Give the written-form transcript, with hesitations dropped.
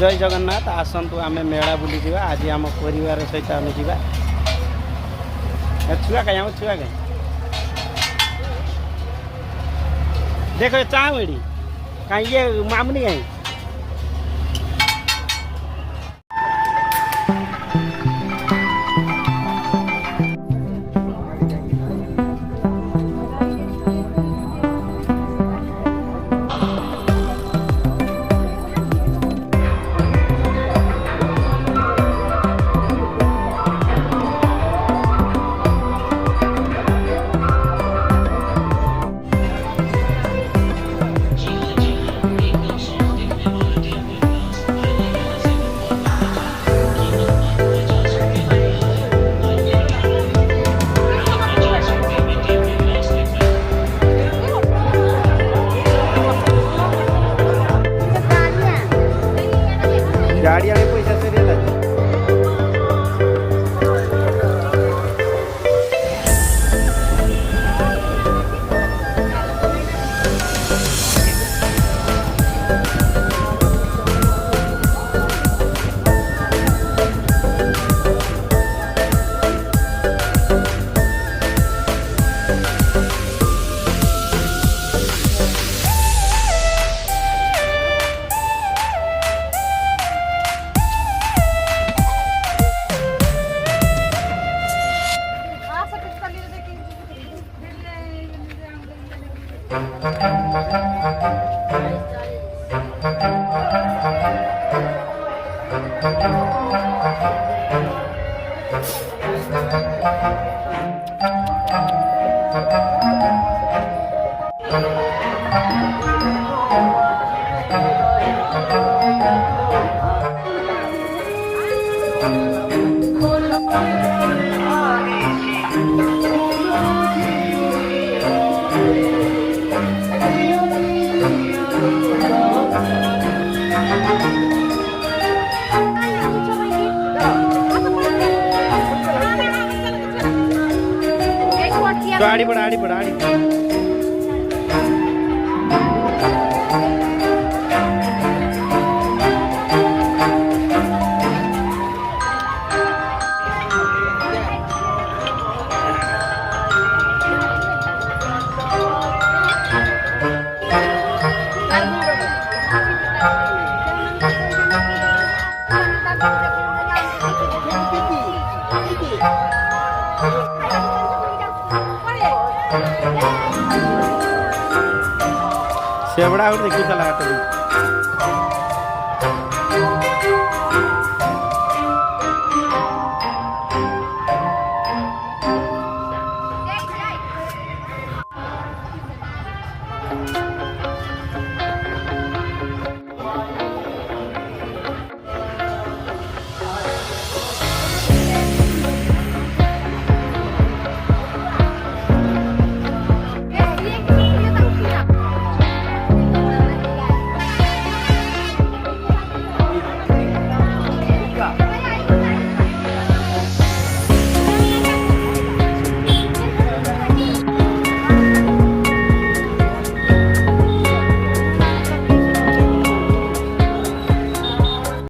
जय जगन्नाथ आसतु आम मेला बुली जा आज आम परिवार सहित आम जा छुआ कहीं आम छुआ कहीं देखो चाह मेड़ी कहीं ये मामनी कहीं गाड़ी आने पैसा से दे लगे तो आड़ी पड़ा आड़ी पड़ा आड़ी सेवड़ा और देखी चला